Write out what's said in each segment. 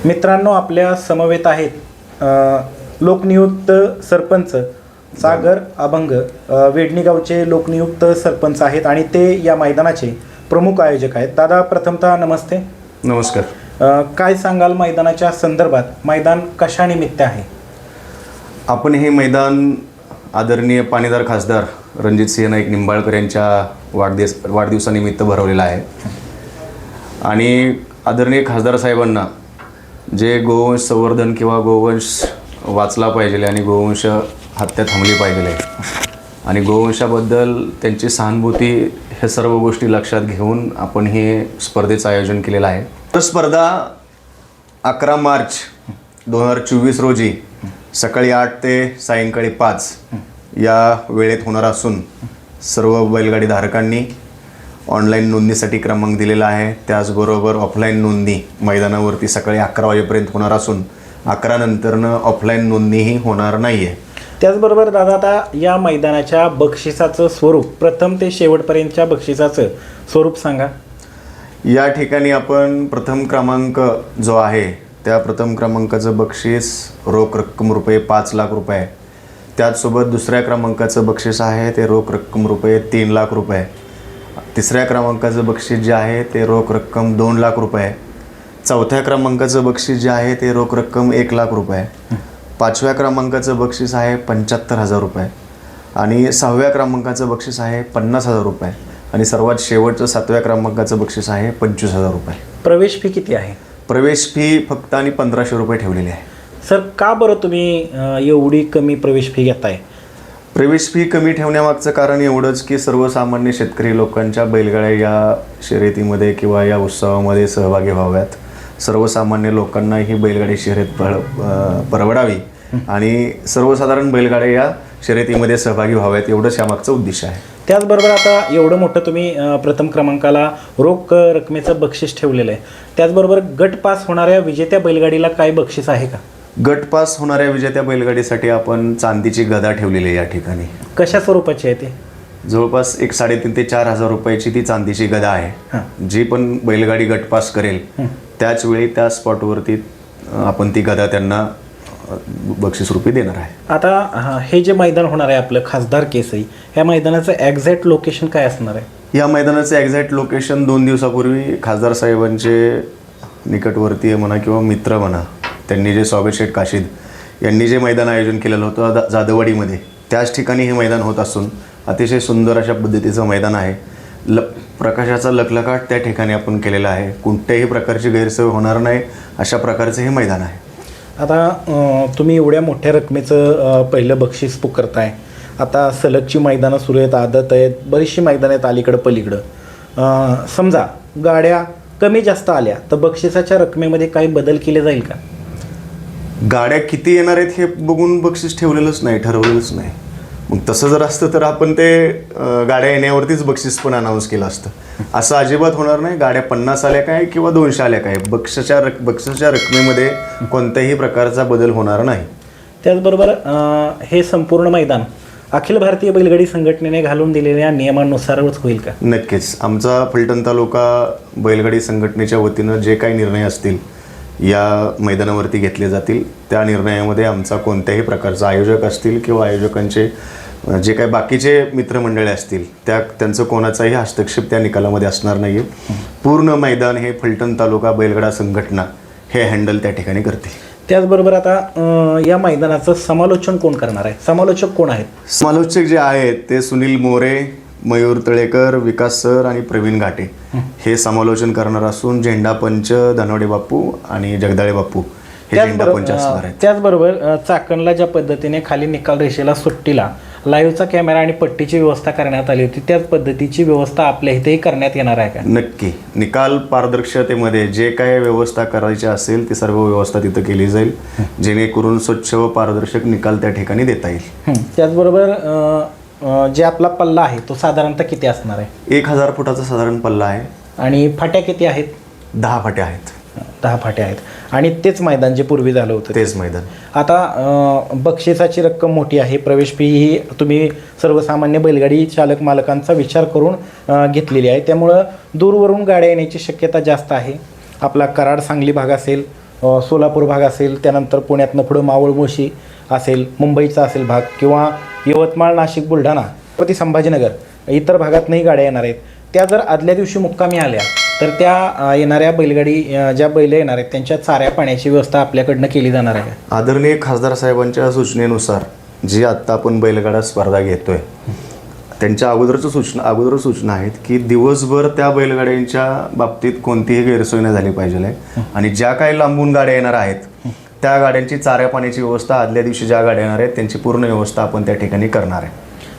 मित्रांनो, आपल्या समवेत आहेत लोकनियुक्त सरपंच सागर अभंग, वेडणी गावचे लोकनियुक्त सरपंच आहेत आणि ते या मैदानाचे प्रमुख आयोजक आहेत. दादा, प्रथमतः नमस्ते. नमस्कार. काय सांगाल मैदानाच्या संदर्भात? मैदान कशानिमित्त आहे? आपण हे मैदान आदरणीय पाणीदार खासदार रणजितसिंह नाईक निंबाळकर यांच्या वाढदिवसानिमित्त भरवलेला आहे आणि आदरणीय खासदार साहेबांना जे गोवंश संवर्धन किंवा गोवंश वाचला पाहिजे आणि गोवंश हत्या थांबली पाहिजे आणि गोवंशाबद्दल त्यांची सहानुभूती, हे सर्व गोष्टी लक्षात घेऊन आपण हे स्पर्धेचं आयोजन केलेलं आहे. तर स्पर्धा 11 मार्च 2024 रोजी सकाळी 8 ते सायंकाळी 5 या वेळेत होणार असून सर्व बैलगाडी धारकांनी ऑनलाईन नोंदणीसाठी क्रमांक दिलेला आहे. त्याचबरोबर ऑफलाईन नोंदणी मैदानावरती सकाळी 11 वाजेपर्यंत होणार असून 11 नंतरनं ऑफलाईन नोंदणीही होणार नाही आहे. त्याचबरोबर दादा, आता या मैदानाच्या बक्षिसाचं स्वरूप, प्रथम ते शेवटपर्यंतच्या बक्षिसाचं स्वरूप सांगा. या ठिकाणी आपण प्रथम क्रमांक जो आहे त्या प्रथम क्रमांकाचं बक्षीस रोख रक्कम रुपये 5 लाख रुपये. त्याचसोबत दुसऱ्या क्रमांकाचं बक्षीस आहे ते रोख रक्कम रुपये 3 लाख रुपये. तिसऱ्या क्रमांकाचं बक्षीस जे आहे ते रोख रक्कम 2 लाख रुपये. चौथ्या क्रमांकाचं बक्षीस जे आहे ते रोख रक्कम 1 लाख रुपये. पाचव्या क्रमांकाचं बक्षीस आहे 75,000 रुपये आणि 6व्या क्रमांकाचं बक्षीस आहे 50,000 रुपये आणि सर्वात शेवटचं 7व्या क्रमांकाचं बक्षीस आहे 25,000 रुपये. प्रवेश फी किती आहे? प्रवेश फी फक्त आणि 1500 रुपये ठेवलेली आहे. सर, का बरं तुम्ही एवढी कमी प्रवेश फी घेताय? प्रवेश फी कमी ठेवण्यामागचं कारण एवढंच की सर्वसामान्य शेतकरी लोकांच्या बैलगाड्या या शर्यतीमध्ये किंवा या उत्सवामध्ये सहभागी व्हाव्यात. सर्वसामान्य लोकांना ही बैलगाडी शर्यत परवडावी आणि सर्वसाधारण बैलगाड्या या शर्यतीमध्ये सहभागी व्हाव्यात, एवढंच यामागचं उद्देश आहे. त्याचबरोबर आता एवढं मोठं तुम्ही प्रथम क्रमांकाला रोख रकमेचं बक्षीस ठेवलेलं आहे. त्याचबरोबर गट पास होणाऱ्या विजेत्या बैलगाडीला काय बक्षीस आहे का? गट पास होणाऱ्या विजेत्या बैलगाडीसाठी आपण चांदीची गदा ठेवलेली आहे. या ठिकाणी कशा स्वरूपाची आहे ते? जवळपास 3,500 ते 4,000 रुपयाची ती चांदीची गदा आहे. जी पण बैलगाडी गट पास करेल त्याच वेळी त्या स्पॉटवरती आपण ती गदा त्यांना बक्षीस रूपी देणार आहे. आता हे जे मैदान होणार आहे आपलं खासदार केसरी, ह्या मैदानाचं एक्झॅक्ट लोकेशन काय असणार आहे? या मैदानाचं एक्झॅक्ट लोकेशन 2 दिवसापूर्वी खासदार साहेबांचे निकटवर्तीय म्हणा किंवा मित्र म्हणा, त्यांनी जे स्वागत शेठ काशीद यांनी जे मैदान आयोजन केलेलं होतं जाधववाडीमध्ये, त्याच ठिकाणी हे मैदान होत असून अतिशय सुंदर अशा पद्धतीचं मैदान आहे. प्रकाशाचा लखलखाट त्या ठिकाणी आपण केलेला आहे. कोणत्याही प्रकारची गैरसोय होणार नाही अशा प्रकारचं हे मैदान आहे. आता तुम्ही एवढ्या मोठ्या रकमेचं पहिलं बक्षीस पुकारताय. आता सलगची मैदानं सुरू आहेत, आदत आहेत, बरीचशी मैदानं आहेत अलीकडं पलीकडं. समजा गाड्या कमी जास्त आल्या तर बक्षिसाच्या रकमेमध्ये काही बदल केले जाईल का? गाड्या किती येणार आहेत हे बघून बक्षीस ठेवलेलंच नाही, ठरवलेलंच नाही. मग तसं जर असतं तर आपण ते गाड्या येण्यावरतीच बक्षीस पण अनाऊन्स केलं असतं. असं अजिबात होणार नाही. गाड्या 50 आल्या काय किंवा 200 आल्या काय, बक्षिसाच्या रकमेमध्ये कोणत्याही प्रकारचा बदल होणार नाही. त्याचबरोबर हे संपूर्ण मैदान अखिल भारतीय बैलगाडी संघटनेने घालून दिलेल्या नियमानुसारच होईल का? नक्कीच. आमचा फलटण तालुका बैलगाडी संघटनेच्या वतीनं जे काही निर्णय असतील या मैदानावरती घेतले जातील, त्या निर्णयामध्ये आमचा कोणत्याही प्रकारचा आयोजक असतील किंवा आयोजकांचे जे काही बाकीचे मित्रमंडळे असतील त्यांचं कोणाचाही हस्तक्षेप त्या निकालामध्ये असणार नाही आहे. पूर्ण मैदान हे फलटण तालुका बैलगाडा संघटना हे हँडल त्या ठिकाणी करते. त्याचबरोबर आता या मैदानाचं समालोचन कोण करणार आहे? समालोचक कोण आहेत? समालोचक जे आहेत ते सुनील मोरे, मयूर तळेकर, विकास सर आणि प्रवीण घाटे हे समालोचन करणार असून झेंडापंच धनवडे बापू आणि जगदाळे बापू हे झेंडापंच असणार आहेत. त्याचबरोबर चाकणला ज्या पद्धतीने खाली निकाल रेषेला सुट्टीला लाईव्हचा कॅमेरा आणि पट्टीची व्यवस्था करण्यात आली होती, त्याच पद्धतीची व्यवस्था आपल्या इथेही करण्यात येणार आहे का? नक्की. निकाल पारदर्शकतेमध्ये जे काय व्यवस्था करायची असेल ती सर्व व्यवस्था तिथं केली जाईल, जेणेकरून स्वच्छ व पारदर्शक निकाल त्या ठिकाणी देता येईल. त्याचबरोबर जे आपला पल्ला आहे तो साधारणतः किती असणार आहे? 1000 फुटाचा साधारण पल्ला आहे. आणि फाट्या किती आहेत? 10 फाट्या आहेत. 10 फाट्या आहेत. आणि तेच मैदान जे पूर्वी झालं होतं तेच मैदान. आता बक्षिसाची रक्कम मोठी आहे. प्रवेश फी ही तुम्ही सर्वसामान्य बैलगाडी चालक मालकांचा विचार करून घेतलेली आहे, त्यामुळं दूरवरून गाड्या येण्याची शक्यता जास्त आहे. आपला कराड सांगली भाग असेल, सोलापूर भाग असेल, त्यानंतर पुण्यातनं पुढं मावळ मुळशी असेल, मुंबईचा असेल भाग, किंवा यवतमाळ, नाशिक, बुलढाणा, छत्रपती संभाजीनगर इतर भागातनंही गाड्या येणार आहेत. त्या जर आदल्या दिवशी मुक्कामी आल्या तर त्या येणाऱ्या बैलगाडी ज्या बैल येणार आहेत त्यांच्या चाऱ्या पाण्याची व्यवस्था आपल्याकडनं केली जाणार आहे. आदरणीय खासदार साहेबांच्या सूचनेनुसार जी आत्ता आपण बैलगाडा स्पर्धा घेतोय त्यांच्या अगोदर सूचना आहेत की दिवसभर त्या बैलगाड्यांच्या बाबतीत कोणतीही गैरसोय नाही झाली पाहिजे आहे. आणि ज्या काही लांबून गाड्या येणार आहेत त्या गाड्यांची चाऱ्या पाण्याची व्यवस्था आदल्या दिवशी ज्या गाड्या येणार आहेत त्यांची पूर्ण व्यवस्था आपण त्या ठिकाणी करणार आहे.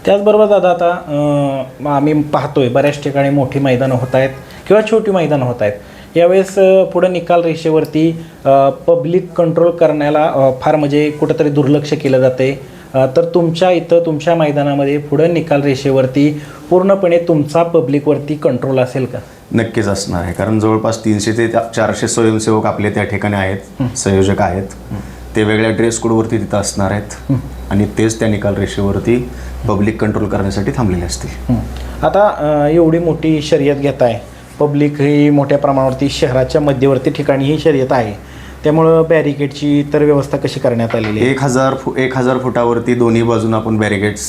त्याचबरोबर दादा आता आम्ही पाहतोय बऱ्याच ठिकाणी मोठी मैदानं होत आहेत किंवा छोटी मैदानं होत आहेत. यावेळेस पुढं निकाल रेषेवरती पब्लिक कंट्रोल करण्याला फार म्हणजे कुठंतरी दुर्लक्ष केलं जाते. तर तुमच्या इथं तुमच्या मैदानामध्ये पुढं निकाल रेषेवरती पूर्णपणे तुमचा पब्लिकवरती कंट्रोल असेल का? नक्कीच असणार आहे, कारण जवळपास 300 ते 400 स्वयंसेवक आपले त्या ठिकाणी आहेत, संयोजक आहेत. ते वेगळ्या ड्रेस कोडवरती तिथं असणार आहेत आणि तेच त्या निकाल रेषेवरती पब्लिक कंट्रोल करण्यासाठी थांबलेले असतील. आता एवढी मोठी शर्यत घेत आहे, पब्लिक ही मोठ्या प्रमाणावरती शहराच्या मध्यवर्ती ठिकाणी ही शर्यत आहे, त्यामुळं बॅरिकेडची तर व्यवस्था कशी करण्यात आलेली आहे? 1000 फुटावरती दोन्ही बाजून आपण बॅरिकेड्स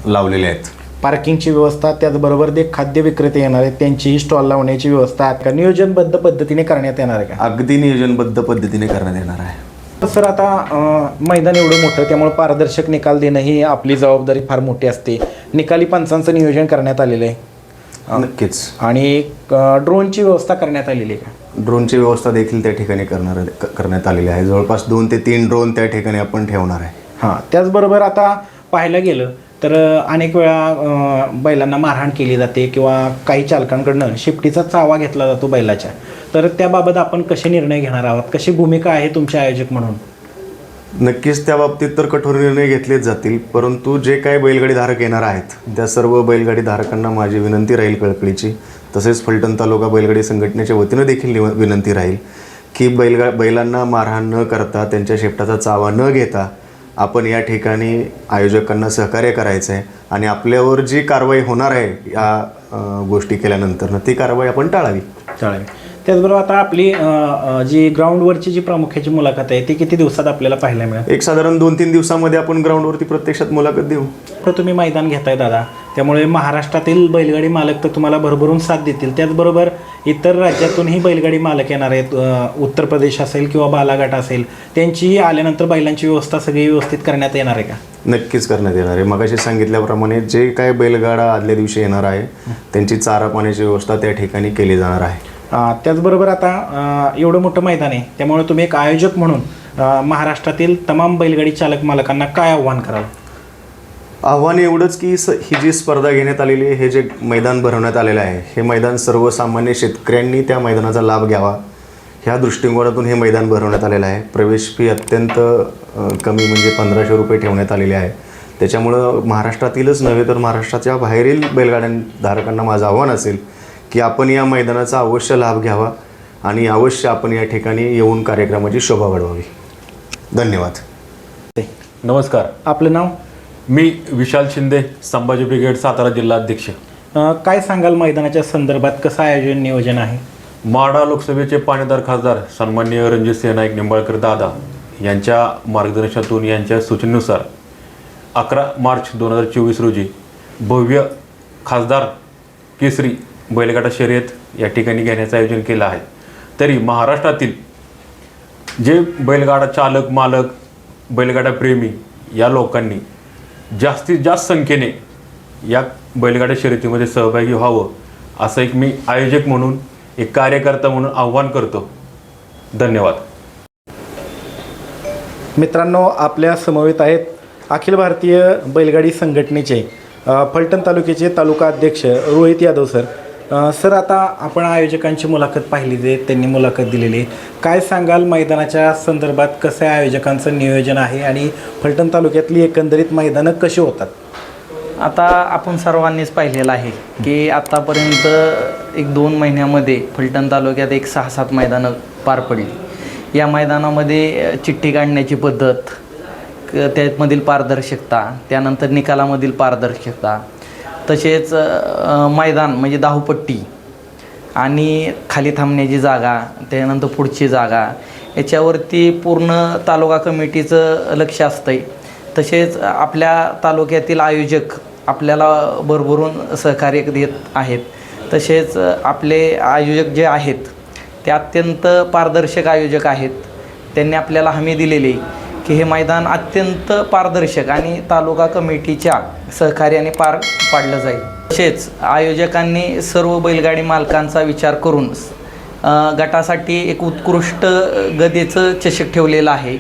लावलेले आहेत. पार्किंगची व्यवस्था, त्याचबरोबर जे खाद्य विक्रेते येणार आहेत त्यांचीही स्टॉल लावण्याची व्यवस्था का नियोजनबद्ध पद्धतीने करण्यात येणार आहे का? अगदी नियोजनबद्ध पद्धतीने करण्यात येणार आहे. सर आता मैदान एवढं मोठं, त्यामुळे पारदर्शक निकाल देणं ही आपली जबाबदारी फार मोठी असते. निकाली पंचांचं नियोजन करण्यात आलेलं आहे. नक्कीच. आणि ड्रोनची व्यवस्था करण्यात आलेली आहे का? ड्रोनची व्यवस्था देखील त्या ठिकाणी करण्यात आलेली आहे. जवळपास 2 ते 3 ड्रोन त्या ठिकाणी आपण ठेवणार आहे. हां, त्याचबरोबर आता पाहायला गेलं तर अनेक वेळा बैलांना मारहाण केली जाते किंवा काही चालकांकडनं शिफ्टीचा चावा घेतला जातो बैलाच्या. तर त्याबाबत आपण कसे निर्णय घेणार आहोत, कशी भूमिका आहे तुमचे आयोजक म्हणून? नक्कीच त्या बाबतीत तर कठोर निर्णय घेतलेच जातील, परंतु जे काही बैलगाडी धारक येणार आहेत त्या सर्व बैलगाडी धारकांना माझी विनंती राहील कळकळीची, तसेच फलटण तालुका बैलगाडी संघटनेच्या वतीनं देखील विनंती राहील की बैलांना मारहाण न करता, त्यांच्या शेपटाचा चावा न घेता आपण या ठिकाणी आयोजकांना सहकार्य करायचं आहे. आणि आपल्यावर जी कारवाई होणार आहे या गोष्टी केल्यानंतर ती कारवाई आपण टाळावी. त्याचबरोबर आता आपली जी ग्राउंडवरची जी प्रामुख्याची मुलाखत आहे ती किती दिवसात आपल्याला पाहायला मिळेल? एक साधारण 2-3 दिवसामध्ये आपण ग्राउंडवरती प्रत्यक्षात मुलाखत देऊ. तर तुम्ही मैदान घेताय दादा, त्यामुळे महाराष्ट्रातील बैलगाडी मालक तर तुम्हाला भरभरून साथ देतील. त्याचबरोबर इतर राज्यातूनही बैलगाडी मालक येणार आहेत, उत्तर प्रदेश असेल किंवा बालाघाट असेल, त्यांचीही आल्यानंतर बैलांची व्यवस्था सगळी व्यवस्थित करण्यात येणार आहे का? नक्कीच करण्यात येणार आहे. मगाशी सांगितल्याप्रमाणे जे काय बैलगाडा आदल्या दिवशी येणार आहे त्यांची चारा पाण्याची व्यवस्था त्या ठिकाणी केली जाणार आहे. त्याचबरोबर आता एवढं मोठं मैदान आहे, त्यामुळे तुम्ही एक आयोजक म्हणून महाराष्ट्रातील तमाम बैलगाडी चालक मालकांना काय आव्हान कराल? आव्हान एवढंच की ही जी स्पर्धा घेण्यात आलेली आहे, हे जे मैदान भरवण्यात आलेलं आहे, हे मैदान सर्वसामान्य शेतकऱ्यांनी त्या मैदानाचा लाभ घ्यावा ह्या दृष्टिकोनातून हे मैदान भरवण्यात आलेलं आहे. प्रवेश फी अत्यंत कमी म्हणजे 1500 रुपये ठेवण्यात आलेले आहे. त्याच्यामुळं महाराष्ट्रातीलच नव्हे तर महाराष्ट्राच्या बाहेरील बैलगाड्यांधारकांना माझं आव्हान असेल की आपण या मैदानाचा अवश्य लाभ घ्यावा आणि अवश्य आपण या ठिकाणी येऊन कार्यक्रमाची शोभा वाढवावी. धन्यवाद. नमस्कार, आपलं नाव? मी विशाल शिंदे, संभाजी ब्रिगेड, सातारा जिल्हा अध्यक्ष. काय सांगाल मैदानाच्या संदर्भात, कसं आयोजन नियोजन आहे? माढा लोकसभेचे पाणीदार खासदार सन्माननीय रणजितसिंह नाईक निंबाळकर दादा यांच्या मार्गदर्शनातून, यांच्या सूचनेनुसार 11 मार्च 2024 रोजी भव्य खासदार केसरी बैलगाडा शर्यत या ठिकाणी घेण्याचं आयोजन केलं आहे. तरी महाराष्ट्रातील जे बैलगाडा चालक मालक, बैलगाडा प्रेमी या लोकांनी जास्तीत जास्त संख्येने या बैलगाडा शर्यतीमध्ये सहभागी व्हावं असं एक मी आयोजक म्हणून, एक कार्यकर्ता म्हणून आव्हान करतो. धन्यवाद. मित्रांनो, आपल्या समवेत आहेत अखिल भारतीय बैलगाडी संघटनेचे फलटण तालुक्याचे तालुका अध्यक्ष रोहित यादव सर. सर, आता आपण आयोजकांची मुलाखत पाहिली, जे त्यांनी मुलाखत दिलेली, काय सांगाल मैदानाच्या संदर्भात, कसं आयोजकांचं नियोजन आहे आणि फलटण तालुक्यातली एकंदरीत मैदानं कशी होतात? आता आपण सर्वांनीच पाहिलेलं आहे की आत्तापर्यंत 1-2 महिन्यामध्ये फलटण तालुक्यात 6-7 मैदानं पार पडली. या मैदानामध्ये चिठ्ठी काढण्याची पद्धत, त्यामधील पारदर्शकता, त्यानंतर निकालामधील पारदर्शकता, तसेच मैदान म्हणजे धावपट्टी आणि खाली थांबण्याची जागा, त्यानंतर पुढची जागा, याच्यावरती पूर्ण तालुका कमिटीचं लक्ष असतं आहे. तसेच आपल्या तालुक्यातील आयोजक आपल्याला भरभरून सहकार्य देत आहेत. तसेच आपले आयोजक जे आहेत ते अत्यंत पारदर्शक आयोजक आहेत. त्यांनी आपल्याला हमी दिलेली की हे मैदान अत्यंत पारदर्शक आणि तालुका कमिटीच्या सहकार्याने पार पाडलं जाईल. तसेच आयोजकांनी सर्व बैलगाडी मालकांचा विचार करून गटासाठी एक उत्कृष्ट गदेचं चषक ठेवलेलं आहे.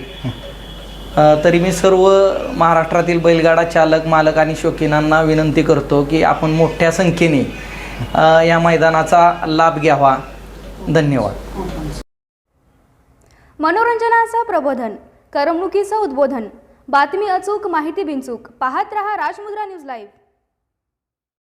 तरी मी सर्व महाराष्ट्रातील बैलगाडा चालक, मालक आणि शौकीनांना विनंती करतो की आपण मोठ्या संख्येने या मैदानाचा लाभ घ्यावा. धन्यवाद. मनोरंजनाचं प्रबोधन, करमणुकीचं उद्बोधन, बातमी अचूक, माहिती बिनचूक. पाहत रहा राजमुद्रा न्यूज लाईव्ह.